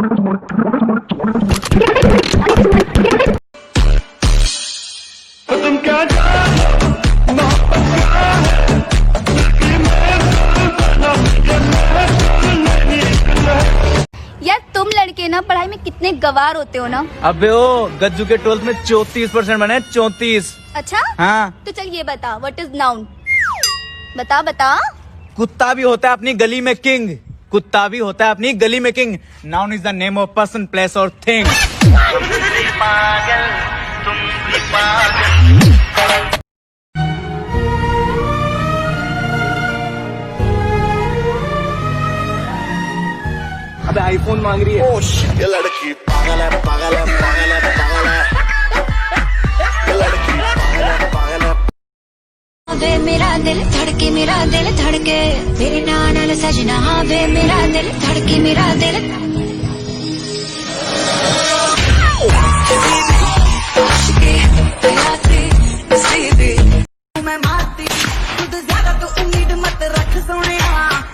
तुम क्या जानो मोहब्बत क्या है, इसकी मैं यार तुम लड़के ना पढ़ाई में कितने गवार होते हो ना। अबे ओ गज्जू के 12th में 34% बने, 34। अच्छा हाँ तो चल ये बता, व्हाट इज नाउन? बता बता। कुत्ता भी होता है अपनी गली में किंग, कुत्ता भी होता है अपनी गली में king. Noun is the name of person, place और थिंग। अबे आईफोन मांग रही है। ये लड़की पागल है, पागल है, पागल है, पागल है। ये लड़की पागल है, पागल है। वे मेरा दिल धड़के, मेरा दिल धड़के तेरे नाल सजना। वे मेरा दिल धड़के, मेरा दिल मैं मारती खुद ज्यादा, तू उम्मीद मत रख सोने,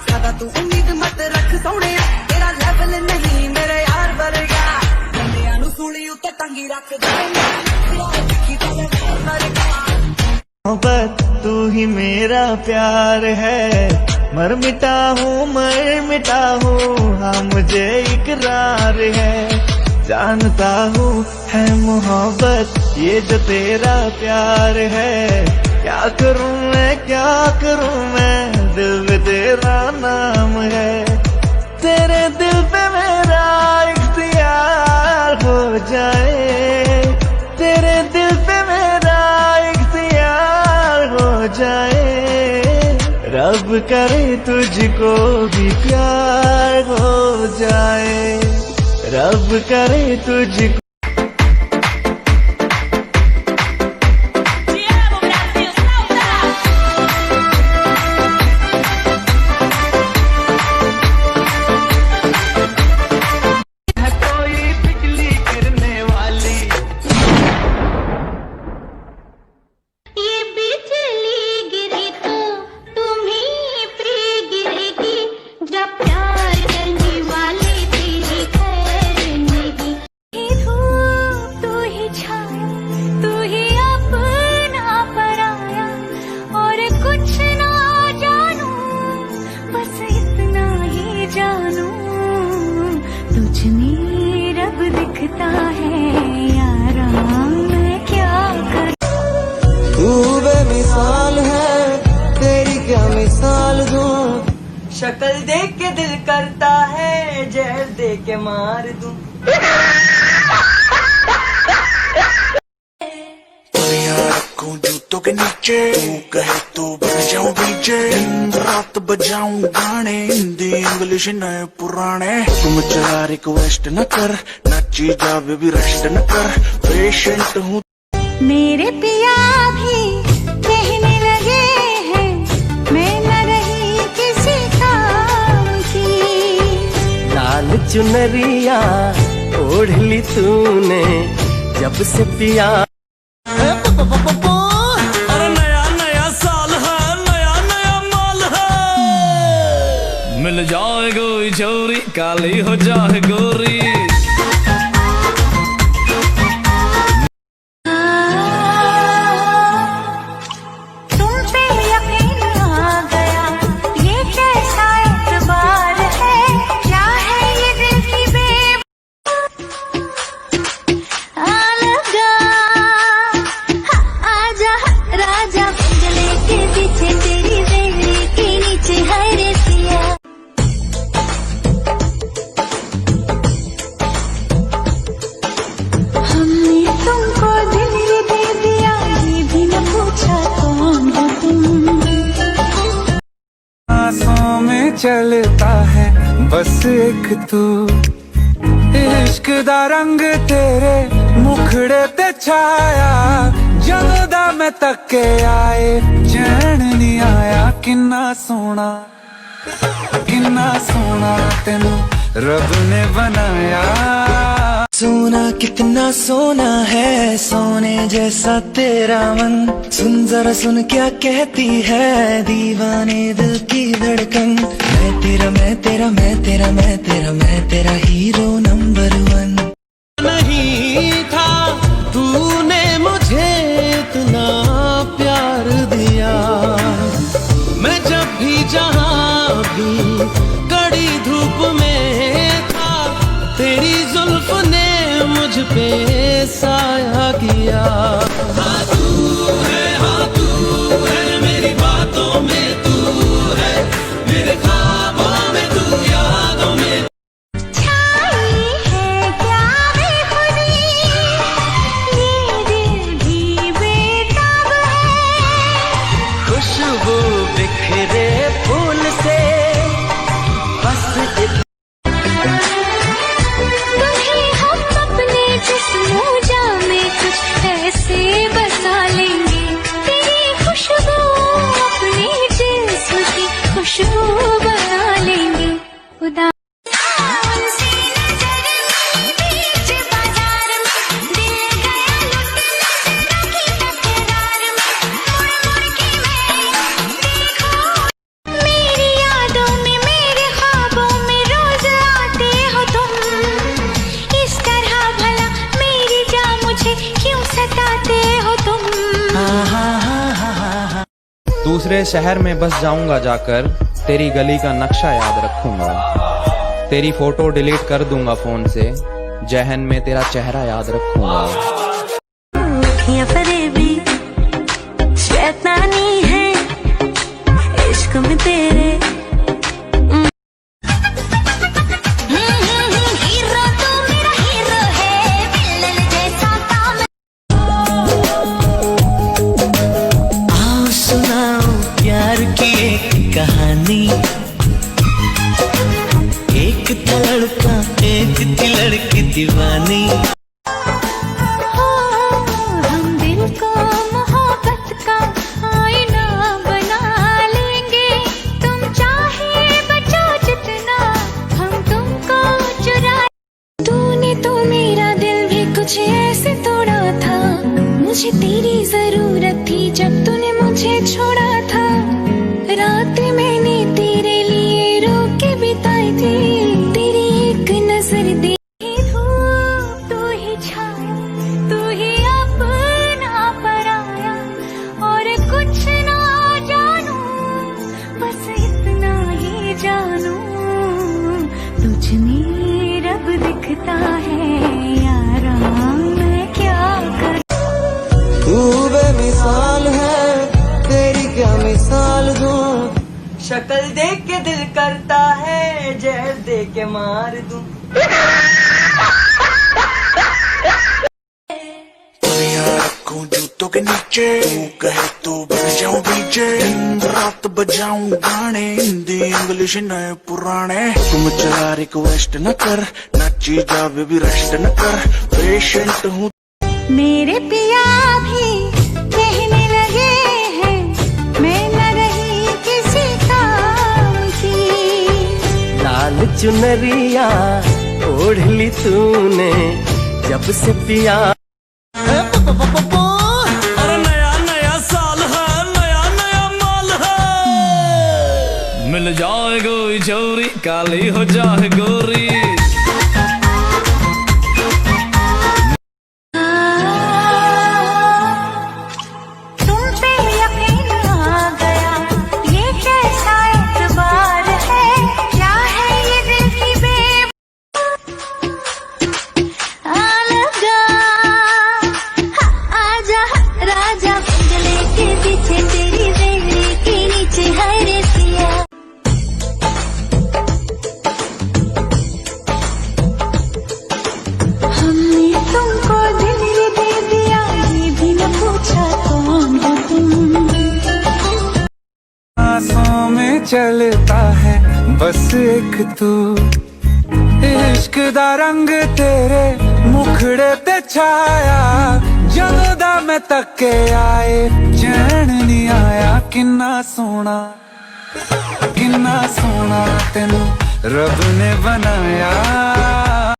ज्यादा तू उम्मीद मत रख सोने। तेरा लेवल नहीं मेरे यार वर्गा, बंदियां नू सूली उत्ते टंगी रख दे। मोहब्बत तू ही मेरा प्यार है, मर मिटा हूँ हाँ मुझे इकरार है। जानता हूँ है मोहब्बत ये जो तेरा प्यार है। क्या करूँ मैं दिल में तेरा नाम है। तेरे दिल पे मेरा इख्तियार हो जाए, तेरे दिल पे मेरा इख्तियार हो जाए। रब करे तुझको भी प्यार हो जाए, रब करे तुझको। दिखता है यारा मैं क्या कर। तू बेमिसाल है तेरी क्या मिसाल दूं, शक्ल देख के दिल करता है जहर दे के मार दूं। रखूं जूतों के नीचे, तू कहे तो बन जाऊं डीजे। दिन रात बजाऊं गाने, हिंदी इंग्लिश नए पुराने। तुम जरा रिक्वेस्ट न कर, नची जा बेबी रेस्ट न कर। पेशेंट हूँ मेरे पिया भी कहने लगे हैं मैं न रही किसी काम की। लाल चुनरिया ओढ़ ली तूने जब से पिया। अरे नया नया साल है, नया नया माल है। मिल जाए कोई छोरी काली हो जाए गोरी। तुम पे यकीन आ गया, ये कैसा एतबार है। क्या है ये दिल की आजा राजा बंगले के पीछे तेरी बेड़ी के नीचे है रे सिया। हमने तुमको दिल ये दे दिया, ये भी न पूछा कौन हो तुम। सांसों में चलता है बस एक तू, इश्क दा रंग तेरे मुखड़े ते छाया। जलदा मैं तके आए चैन नहीं आया। किन्ना सोना तेनू रब ने बनाया। सोना कितना सोना है, सोने जैसा तेरा मन। सुन जरा सुन क्या कहती है दीवाने दिल की धड़कन। मैं तेरा मैं तेरा मैं तेरा मैं तेरा मैं तेरा हीरो नंबर 1। नहीं था तूने मुझे इतना प्यार दिया, मैं जब भी जहाँ भी कड़ी धूप में था, तेरी जुल्फ ने मुझ पे साया किया। हाँ तू है मेरी बातों में, तू है मेरे ख्वाबों में, तू यादों में। छाई है क्या बेखुदी, ये दिल भी बेताब है। खुशबू बिखरे फूल से बस तुम्हें हम अपने जिस्मों जा में कुछ ऐसे बसा लेंगे, तेरी खुशबू अपने जिस्म की खुशबू बना लेंगे। खुदा मेरी यादों में मेरे ख्वाबों में रोज आते हो तुम, इस तरह भला मेरी जान मुझे क्यों सताते हो तुम। दूसरे शहर में बस जाऊंगा जाकर, तेरी गली का नक्शा याद रखूंगा। तेरी फोटो डिलीट कर दूंगा फोन से, जहन में तेरा चेहरा याद रखूंगा। ये फरेबी शैतानी है इश्क में तेरे। हीरो तू मेरा हीरो है, विलन जैसा काम। आओ सुनाओ प्यार की एक कहानी। एक था लड़का एक थी लड़की दीवानी। हम दिल को मोहब्बत का आईना बना लेंगे, तुम चाहे बचो जितना हम तुमको चुरा। तूने तो मेरा दिल भी कुछ ऐसे तोड़ा था, मुझे तेरी जरूरत थी जब तूने मुझे छोड़ा था। रात मैंने तेरे लिए रो के बिताई थी, तेरी एक नजर दे तू ही छाया, तू ही अपना पराया, और कुछ ना जानू बस इतना ही जानू, तुझ में रब दिखता है यारा, मैं क्या करूं। तू बेमिसाल है, तेरी क्या मिसाल दूं। शक्ल देख के दिल करता है जहर दे के मार दूं। दुनिया रखूं जूतों के नीचे, तू कहे तो बन जाऊं डीजे। दिन रात बजाऊं गाने, हिंदी इंग्लिश नए पुराने। तुम चला रिक्वेस्ट न कर, नाची जा बेबी रेस्ट न कर, पेशेंट हूँ। मेरे पिया भी कहने लगे हैं मैं न रही किसी काम की। लाल चुनरिया ओढ़ ली तूने जब से पिया। अरे नया नया साल है, नया नया माल है। मिल जाए कोई चोरी, काली हो जाए गोरी। तुम पे यकीन आ गया, ये कैसा एतबार है, क्या है ये दिल की लगा। आजा राजा बंगले के पीछे, तेरी रेहड़ी के नीचे है रे सिया। हमने तुमको दिल दे दिया, ये भी न पूछा कौन हो तुम। सांसों में चलता है बस एक तू, इश्क दा रंग तेरे मुखड़े ते छाया। जगदा मैं तके आए चैन नहीं आया। किन्ना सोना तेनू रब ने बनाया।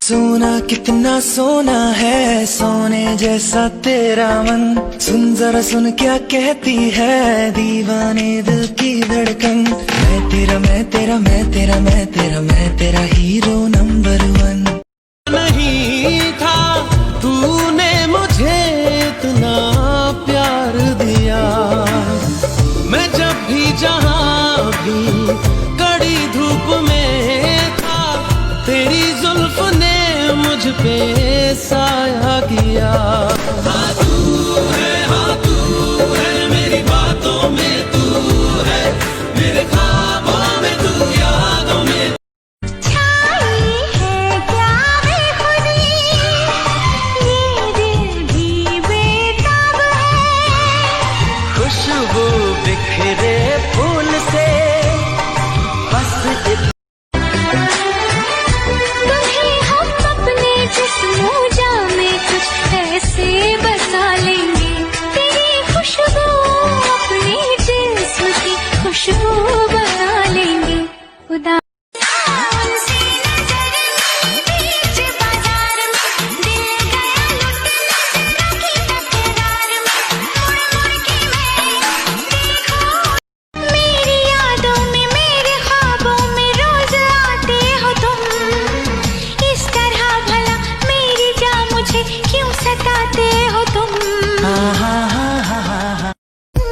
सोना कितना सोना है, सोने जैसा तेरा मन। सुन जरा सुन क्या कहती है दीवाने दिल की धड़कन। मैं तेरा मैं तेरा मैं तेरा मैं तेरा मैं तेरा हीरो नंबर 1। नहीं था तूने मुझे इतना प्यार दिया, मैं जब भी जहां भी कड़ी धूप में था, तेरी जुल्फ ने मुझ पे साया किया। हाँ तू है मेरी बातों में, तू है मेरे ख्वाबों में, तू यादों में। खुशबू बिखरे फूल से बस तुम्हें हम अपने जिस्मों में कुछ ऐसे बसा लेंगे, तेरी खुशबू अपने जिस्म की खुशबू बना लेंगे। खुदा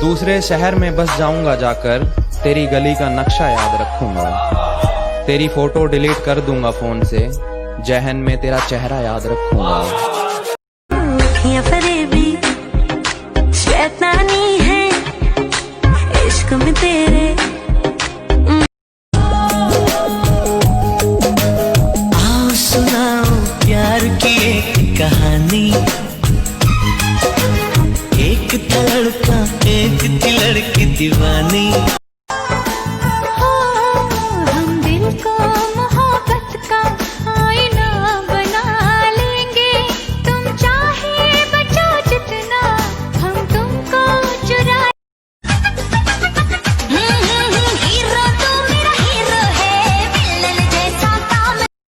दूसरे शहर में बस जाऊंगा जाकर, तेरी गली का नक्शा याद रखूंगा। तेरी फोटो डिलीट कर दूंगा फोन से, जहन में तेरा चेहरा याद रखूंगा। फरेबी